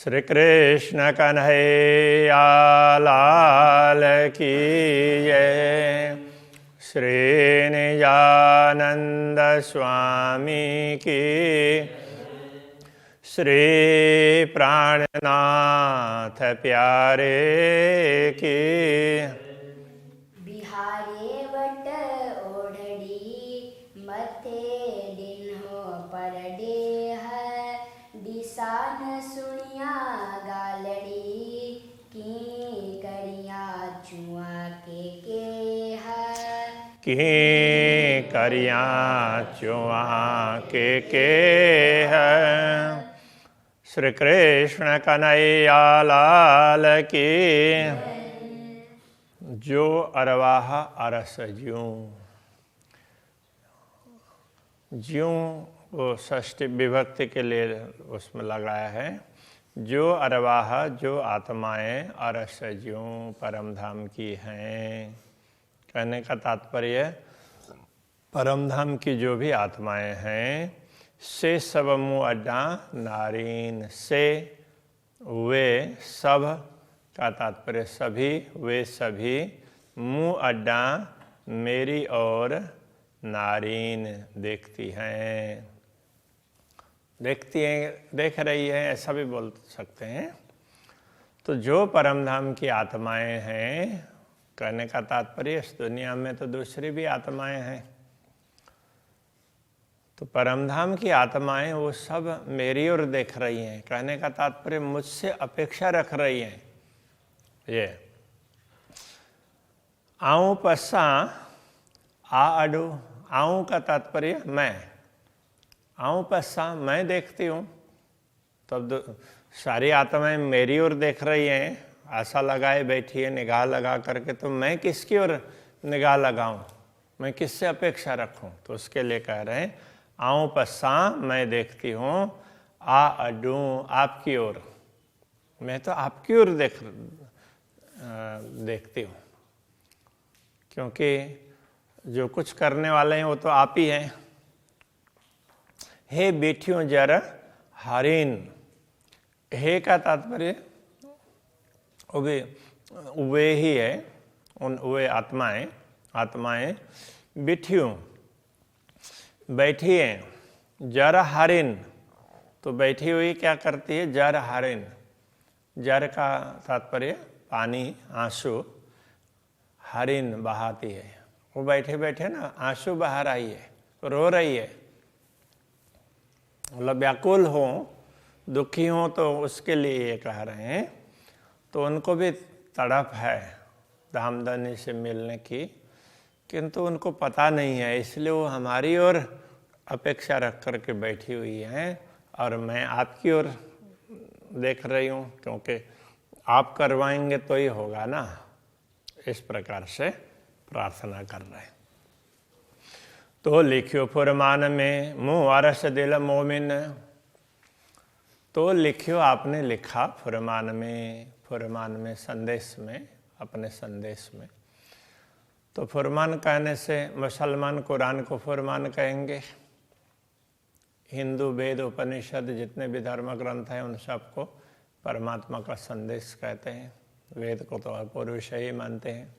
श्री कृष्ण कन्हैया लाल की जय। श्री निजानंद स्वामी की, श्री प्राणनाथ प्यारे की। बिहारे वट ओढ़ड़ी मथे डिन्हो पर डेह, दिसान सुनिया गालड़ी की करिया चुआ के है। की करिया चुआ के है। श्री कृष्ण कन्हैया लाल की। जो अरवाह अरस ज्यों, ज्यों वो षष्ठी विभक्ति के लिए उसमें लगाया है। जो अरवाह, जो आत्माएं अरस ज्यों परम धाम की हैं। कहने का तात्पर्य परम धाम की जो भी आत्माएं हैं, से सब मुँह अड्डा नारीन, से वे सब का तात्पर्य सभी, वे सभी मुँह अड्डा मेरी ओर नारीन देखती हैं, देखती हैं, देख रही है, ऐसा भी बोल सकते हैं। तो जो परम धाम की आत्माएं हैं, कहने का तात्पर्य इस दुनिया में तो दूसरी भी आत्माएं हैं, तो परमधाम की आत्माएं वो सब मेरी ओर देख रही हैं। कहने का तात्पर्य मुझसे अपेक्षा रख रही हैं। ये आऊं पस्सा आ अडू, आऊं का तात्पर्य मैं, आऊं पस्सा मैं देखती हूँ, तब सारी आत्माएं मेरी ओर देख रही हैं, आशा लगाए बैठी है निगाह लगा करके, तो मैं किसकी ओर निगाह लगाऊं, मैं किससे अपेक्षा रखूं? तो उसके लिए कह रहे हैं आऊं पस्सा मैं देखती हूँ, आ अडू आपकी ओर, मैं तो आपकी ओर देखती हूँ, क्योंकि जो कुछ करने वाले हैं वो तो आप ही हैं। हे बेटियों जर हरिन, हे का तात्पर्य वे ही है, उन वे आत्माएं, आत्माएं बेटियों बैठी हैं। जर हरिन, तो बैठी हुई क्या करती है? जर हरिन, जर का तात्पर्य पानी, आंसू, हरिन बहाती है। वो बैठे बैठे ना आंसू बहा रही है, रो रही है, मतलब व्याकुल हो, दुखी हो, तो उसके लिए ये कह रहे हैं। तो उनको भी तड़प है धामधनी से मिलने की, किंतु उनको पता नहीं है, इसलिए वो हमारी ओर अपेक्षा रख कर के बैठी हुई हैं, और मैं आपकी ओर देख रही हूँ, क्योंकि आप करवाएंगे तो ही होगा ना। इस प्रकार से प्रार्थना कर रहे हैं। तो लिखियो फुरमान में मुँह अरस दिल मोमिन, तो लिखियो आपने लिखा फुरमान में, फुरमान में संदेश में, अपने संदेश में। तो फुरमान कहने से मुसलमान कुरान को फुरमान कहेंगे, हिंदू वेद उपनिषद जितने भी धर्म ग्रंथ हैं उन सबको परमात्मा का संदेश कहते हैं। वेद को तो पुरुष ही मानते हैं।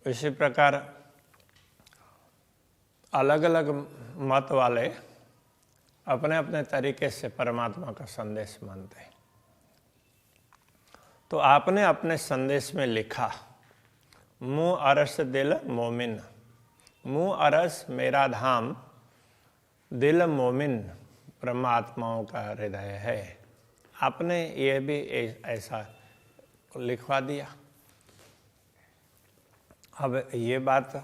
इसी प्रकार अलग अलग मत वाले अपने अपने तरीके से परमात्मा का संदेश मानते हैं। तो आपने अपने संदेश में लिखा मुँह अरस दिल मोमिन, मुँह अरस मेरा धाम, दिल मोमिन परमात्माओं का हृदय है। आपने ये भी ऐसा लिखवा दिया। अब ये बात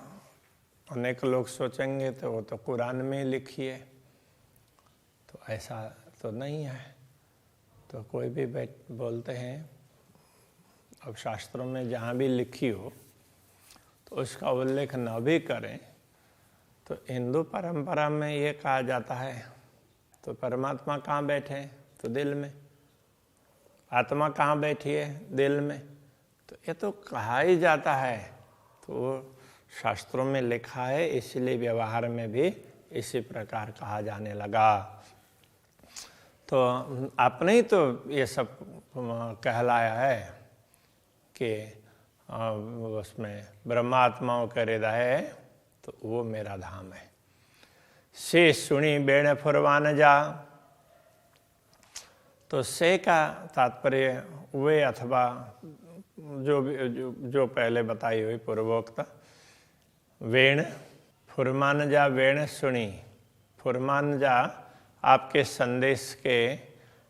अनेक लोग सोचेंगे तो वो तो कुरान में लिखी है, तो ऐसा तो नहीं है। तो कोई भी बोलते हैं, अब शास्त्रों में जहाँ भी लिखी हो तो उसका उल्लेख न भी करें, तो हिंदू परंपरा में ये कहा जाता है, तो परमात्मा कहाँ बैठे हैं? तो दिल में। आत्मा कहाँ बैठी है? दिल में। तो ये तो कहा ही जाता है, तो शास्त्रों में लिखा है, इसलिए व्यवहार में भी इसी प्रकार कहा जाने लगा। तो आपने ही तो ये सब कहलाया है कि उसमें ब्रह्मात्माओं का हृदय है तो वो मेरा धाम है। से सुनी बेण फुरवान जा, तो से का तात्पर्य वे अथवा जो पहले बताई हुई पूर्वोक्त वेण, फुरमान जा वेण सुनी, फुरमान जा आपके संदेश के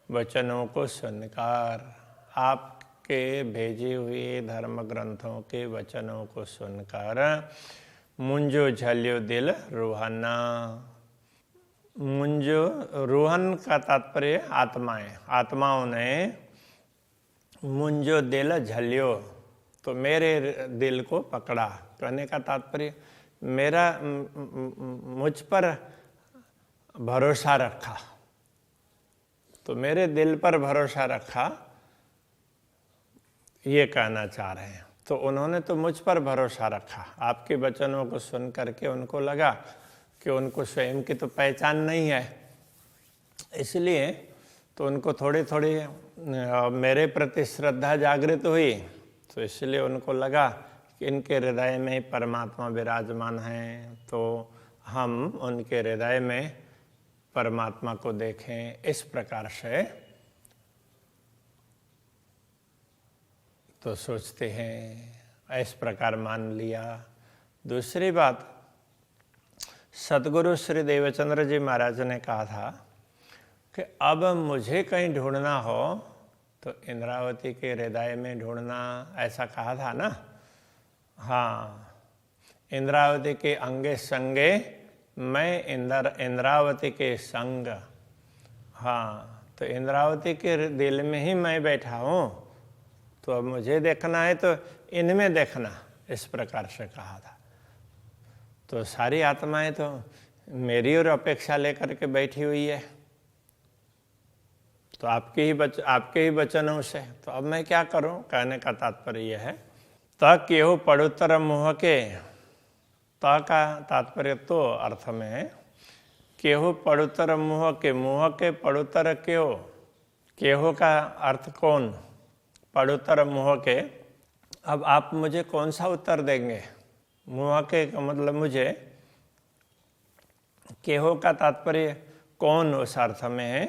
वचनों को सुनकर, आपके भेजे हुए धर्म ग्रंथों के वचनों को सुनकर मुंजो झल्यो दिल रूहाना। मुंजो रूहन का तात्पर्य आत्माएं, आत्माओं ने मुंजो दिल झल्यो, तो मेरे दिल को पकड़ा। कहने का तात्पर्य मेरा मुझ पर भरोसा रखा, तो मेरे दिल पर भरोसा रखा, ये कहना चाह रहे हैं। तो उन्होंने तो मुझ पर भरोसा रखा, आपके वचनों को सुन करके उनको लगा कि उनको स्वयं की तो पहचान नहीं है, इसलिए तो उनको थोड़ी थोड़ी मेरे प्रति श्रद्धा जागृत हुई, तो इसलिए उनको लगा कि इनके हृदय में परमात्मा विराजमान है, तो हम उनके हृदय में परमात्मा को देखें। इस प्रकार से तो सोचते हैं, इस प्रकार मान लिया। दूसरी बात, सद्गुरु श्री देवचंद्र जी महाराज ने कहा था कि अब मुझे कहीं ढूंढना हो तो इंद्रावती के हृदय में ढूंढना, ऐसा कहा था ना। हाँ, इंद्रावती के अंगे संगे मैं इंद्रावती के संग। हाँ, तो इंद्रावती के दिल में ही मैं बैठा हूँ, तो अब मुझे देखना है तो इनमें देखना, इस प्रकार से कहा था। तो सारी आत्माएं तो मेरी और अपेक्षा लेकर के बैठी हुई है, तो आपके ही वचनों से, तो अब मैं क्या करूं। कहने का तात्पर्य यह है, त केहू पड़ुतर मुँह के, त का तात्पर्य तो अर्थ में है केहू पड़ुतर मुँह के पड़ुतर क्यों, केहू का अर्थ कौन, पड़ुतर मुँह के। अब आप मुझे कौन सा उत्तर देंगे। मुँह के का मतलब मुझे, केहू का तात्पर्य कौन उस अर्थ में है।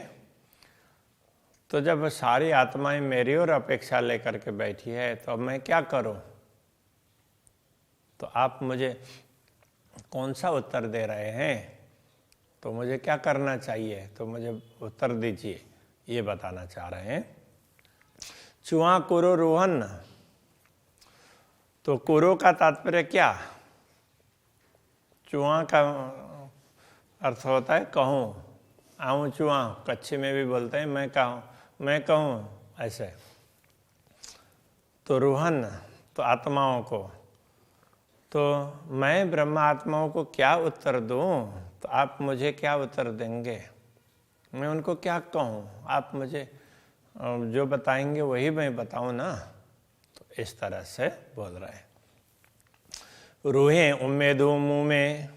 तो जब सारी आत्माएं मेरी ओर अपेक्षा लेकर के बैठी है, तो अब मैं क्या करूं। तो आप मुझे कौन सा उत्तर दे रहे हैं, तो मुझे क्या करना चाहिए, तो मुझे उत्तर दीजिए, ये बताना चाह रहे हैं। चुआ कुरो रोहन, तो कुरो का तात्पर्य क्या। चुआ का अर्थ होता है कहूँ, आऊँ चुआ, कच्छी में भी बोलते हैं मैं कहूँ ऐसे। तो रूहन तो आत्माओं को, तो मैं ब्रह्म आत्माओं को क्या उत्तर दूँ, तो आप मुझे क्या उत्तर देंगे, मैं उनको क्या कहूँ, आप मुझे जो बताएंगे वही मैं बताऊँ ना। तो इस तरह से बोल रहे हैं। रूहें उम्मीदों मुँह में,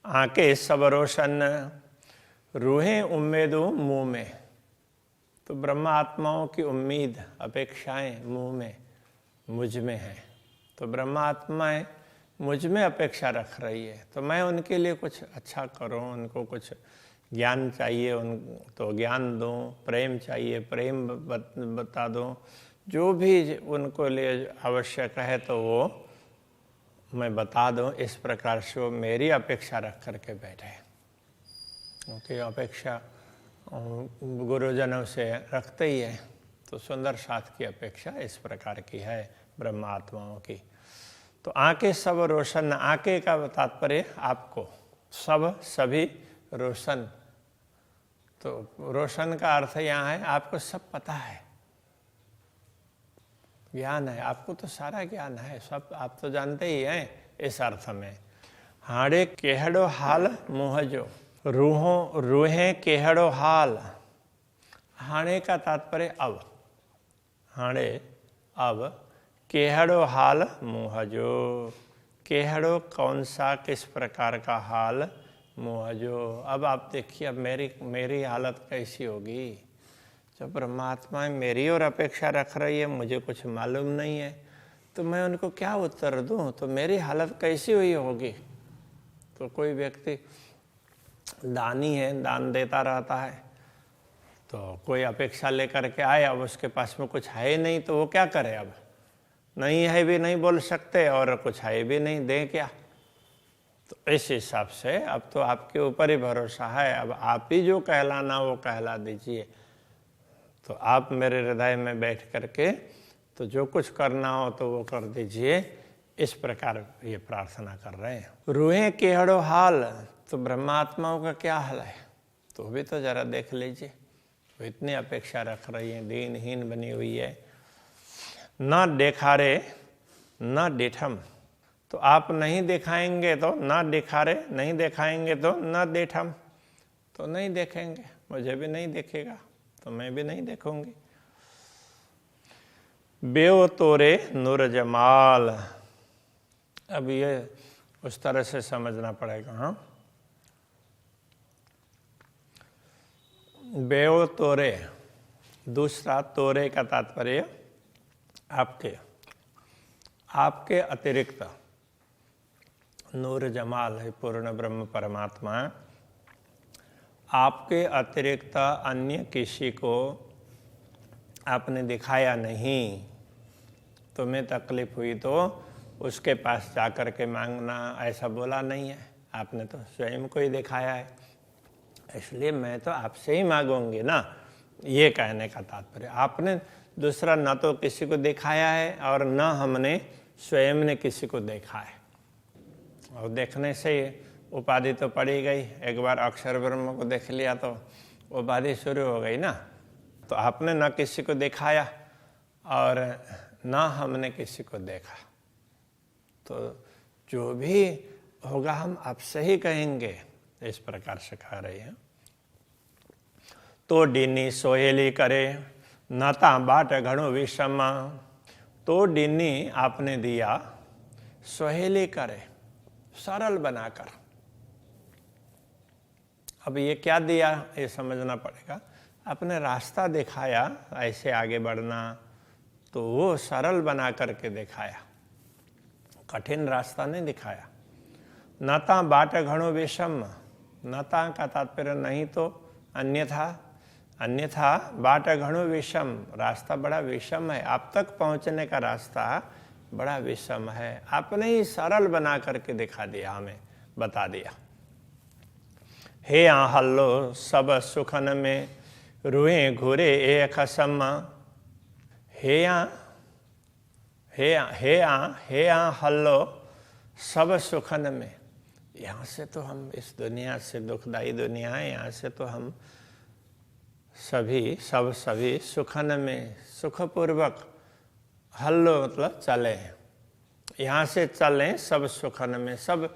आंखें सब रोशन, रूहें उम्मीदों मुँह में, तो ब्रह्म आत्माओं की उम्मीद अपेक्षाएं मुँह में मुझ में है। तो ब्रह्म आत्माएं मुझ में अपेक्षा रख रही है, तो मैं उनके लिए कुछ अच्छा करूं, उनको कुछ ज्ञान चाहिए उन तो ज्ञान दूं, प्रेम चाहिए प्रेम बता दूं, जो भी उनको लिए आवश्यक है तो वो मैं बता दूं। इस प्रकार से वो मेरी अपेक्षा रख करके बैठे, क्योंकि अपेक्षा गुरुजनों से रखते ही है। तो सुंदर साथ की अपेक्षा इस प्रकार की है ब्रह्म आत्माओं की। तो आंखें सब रोशन, आंखें का तात्पर्य आपको, सब सभी रोशन, तो रोशन का अर्थ यहाँ है आपको सब पता है, ज्ञान है, आपको तो सारा ज्ञान है, सब आप तो जानते ही हैं इस अर्थ में। हाड़े केहड़ो हाल मुहजो, रूहें केहड़ो हाल, हाणे का तात्पर्य अब, हाणे अब, केहड़ो हाल मुहजो, केहड़ो कौन सा किस प्रकार का हाल, मुहजो। अब आप देखिए, अब मेरी हालत कैसी होगी, जब परमात्मा मेरी और अपेक्षा रख रही है, मुझे कुछ मालूम नहीं है, तो मैं उनको क्या उत्तर दूं? तो मेरी हालत कैसी हुई होगी? तो कोई व्यक्ति दानी है, दान देता रहता है, तो कोई अपेक्षा लेकर के आए, अब उसके पास में कुछ है ही नहीं, तो वो क्या करे? अब नहीं है भी नहीं बोल सकते और कुछ है भी नहीं, दें क्या? तो इस हिसाब से अब तो आपके ऊपर ही भरोसा है, अब आप ही जो कहलाना वो कहला दीजिए। तो आप मेरे हृदय में बैठ करके तो जो कुछ करना हो तो वो कर दीजिए। इस प्रकार ये प्रार्थना कर रहे हैं। रूहें केहड़ो हाल, तो ब्रह्मात्माओं का क्या हाल है? तो भी तो जरा देख लीजिए, वो इतनी अपेक्षा रख रही है, दीनहीन बनी हुई है। न देखारे न डेठम, तो आप नहीं दिखाएंगे तो न दिखारे, नहीं दिखाएंगे तो न देठम, तो नहीं देखेंगे, मुझे भी नहीं देखेगा तो मैं भी नहीं देखूंगी। बेव तोरे नूर जमाल, अब ये उस तरह से समझना पड़ेगा। हाँ, बेव तोरे, दूसरा तोरे का तात्पर्य आपके अतिरिक्त। नूर जमाल है पूर्ण ब्रह्म परमात्मा, आपके अतिरिक्त अन्य किसी को आपने दिखाया नहीं। तुम्हें तकलीफ हुई तो उसके पास जाकर के मांगना, ऐसा बोला नहीं है, आपने तो स्वयं को ही दिखाया है, इसलिए मैं तो आपसे ही मांगूंगी ना, ये कहने का तात्पर्य। आपने दूसरा न तो किसी को दिखाया है और न हमने स्वयं ने किसी को देखा है, और देखने से उपाधि तो पड़ी गई। एक बार अक्षर ब्रह्म को देख लिया तो उपाधि शुरू हो गई ना। तो आपने न किसी को दिखाया और न हमने किसी को देखा, तो जो भी होगा हम आपसे ही कहेंगे, इस प्रकार से कह रही है। तो डीनी सोहेली करे नाता बाट घणो विषम, तो डीनी आपने दिया, सोहेली करे, सरल बनाकर। अब ये क्या दिया ये समझना पड़ेगा। आपने रास्ता दिखाया ऐसे आगे बढ़ना, तो वो सरल बना करके दिखाया, कठिन रास्ता नहीं दिखाया। नाता बाट घणो विषम, नाता का तात्पर्य नहीं तो अन्यथा, अन्यथा बाट घणो विषम, रास्ता बड़ा विषम है, आप तक पहुंचने का रास्ता बड़ा विषम है। आपने ही सरल बना करके दिखा दिया, हमें बता दिया। हे हल्लो सब सुखन में रुए घुरे एक खसम, हे हल्लो सब सुखन में, यहाँ से तो हम इस दुनिया से, दुखदाई दुनिया है, यहाँ से तो हम सभी सुखन में, सुखपूर्वक, हल्लो मतलब चले, यहाँ से चलें सब सुखन में, सब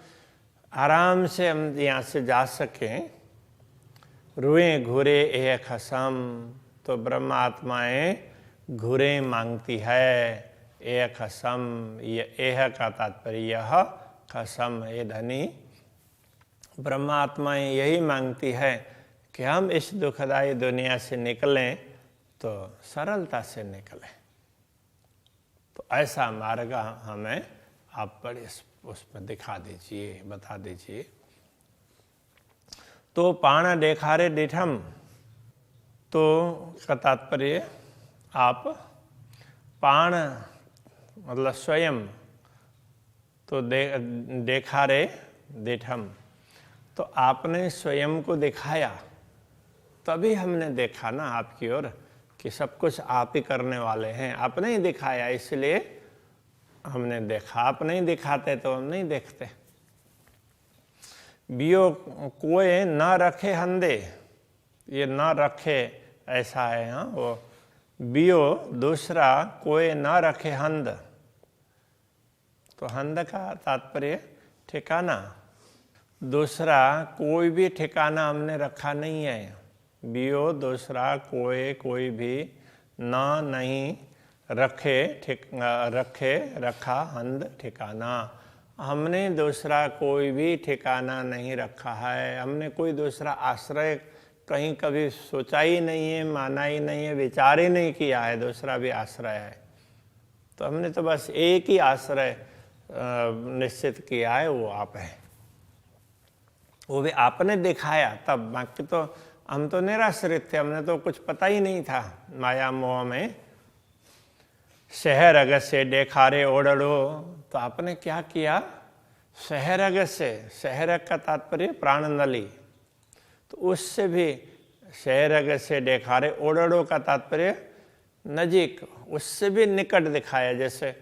आराम से हम यहाँ से जा सकें। रुए घुरे एक खसम, तो ब्रह्म आत्माएं घुरे मांगती है, एक खसम, ये एह का तात्पर्य यह, खसम ये धनी, ब्रह्म आत्माएं यही मांगती है कि हम इस दुखदायी दुनिया से निकलें तो सरलता से निकलें। तो ऐसा मार्ग हमें आप बड़े उसमें दिखा दीजिए, बता दीजिए। तो पाण देखारे डिठम, तो का तात्पर्य आप पाण मतलब स्वयं, तो देखारे डिठम, तो आपने स्वयं को दिखाया, तभी हमने देखा ना आपकी ओर कि सब कुछ आप ही करने वाले हैं। आपने ही दिखाया इसलिए हमने देखा, आप नहीं दिखाते तो हम नहीं देखते। बियो कोई न रखे हंदे, ये न रखे ऐसा है। हाँ, वो बियो दूसरा, कोई न रखे हंद, तो हंद का तात्पर्य ठिकाना, दूसरा कोई भी ठिकाना हमने रखा नहीं है। बियो दूसरा, कोई भी, ना नहीं, रखे रखा, हंद ठिकाना, हमने दूसरा कोई भी ठिकाना नहीं रखा है, हमने कोई दूसरा आश्रय कहीं कभी सोचा ही नहीं है, माना ही नहीं है, विचार ही नहीं किया है दूसरा भी आश्रय है। तो हमने तो बस एक ही आश्रय निश्चित किया है, वो आप है। वो भी आपने दिखाया तब, बाकी तो हम तो निराश्रित थे, हमने तो कुछ पता ही नहीं था माया मोह में। शहर अग से देखारे ओढ़ो, तो आपने क्या किया? शहर अग से, शहर का तात्पर्य प्राण नली, तो उससे भी शहर अग से देखारे ओढ़ो का तात्पर्य नजीक, उससे भी निकट दिखाया। जैसे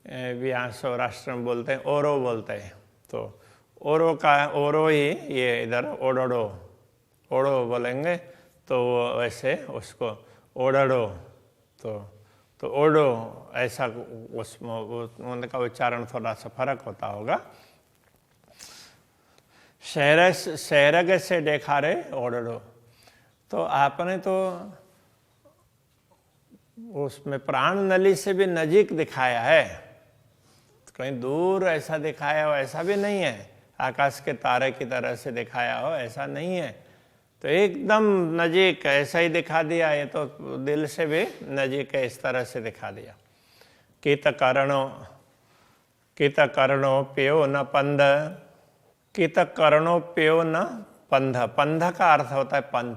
यहाँ सौराष्ट्र में बोलते हैं ओरो बोलते हैं, तो ओरो का ओरो ही ये इधर ओढ़ो, ओढ़ो बोलेंगे तो वैसे उसको ओढ़ो, तो ओढ़ो ऐसा उसमें उनका उच्चारण थोड़ा सा फर्क होता होगा। शहरग से देखा रे ओढ़ो, तो आपने तो उसमें प्राण नली से भी नजीक दिखाया है, तो कहीं दूर ऐसा दिखाया हो ऐसा भी नहीं है, आकाश के तारे की तरह से दिखाया हो ऐसा नहीं है, तो एकदम नजीक ऐसा ही दिखा दिया। ये तो दिल से भी नजीक है, इस तरह से दिखा दिया। कित करणो प्यो न पंध, कित करणो प्यो न पंध, पंध का अर्थ होता है पंथ,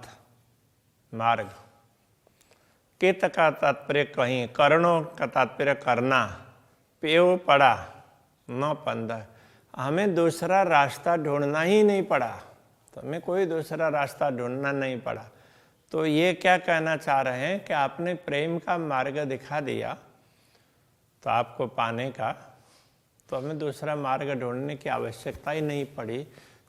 मार्ग। कित का तात्पर्य कहीं, करणों का तात्पर्य करना, प्यो पड़ा, न पंध, हमें दूसरा रास्ता ढूंढना ही नहीं पड़ा, तो हमें कोई दूसरा रास्ता ढूंढना नहीं पड़ा। तो ये क्या कहना चाह रहे हैं कि आपने प्रेम का मार्ग दिखा दिया तो आपको पाने का, तो हमें दूसरा मार्ग ढूंढने की आवश्यकता ही नहीं पड़ी।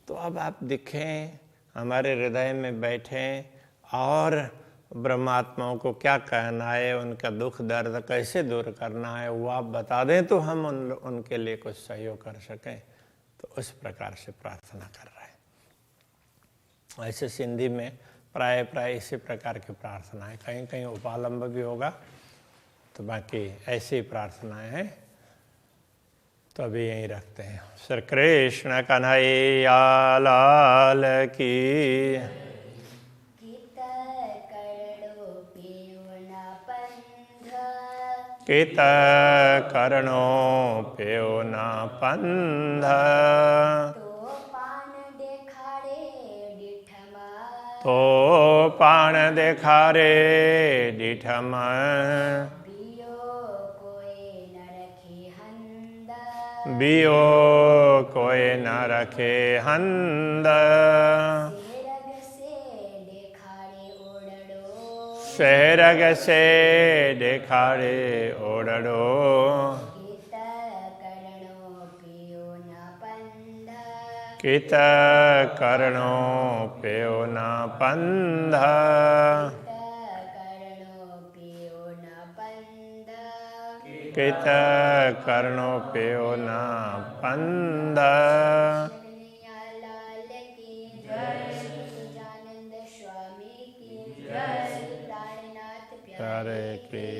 तो अब आप दिखें, हमारे हृदय में बैठें और ब्रह्मात्माओं को क्या कहना है, उनका दुख दर्द कैसे दूर करना है वो आप बता दें, तो हम उनके लिए कुछ सहयोग कर सकें। तो उस प्रकार से प्रार्थना कर रहे हैं। ऐसे सिंधी में प्राय इसी प्रकार की प्रार्थनाएं, कहीं कहीं उपालंब भी होगा, तो बाकी ऐसी ही प्रार्थनाएं हैं। तो अभी यहीं रखते हैं। श्री कृष्ण कन्हैया लाल की। कित करणो प्यो न पंध, तो पान देखारे डिठम, बियो कोई न रखे हंद, शहरग से देखारे ओढ़ो, कित करणो प्यो न पंध, कित करणो प्यो न पंध। हरे कृष्ण।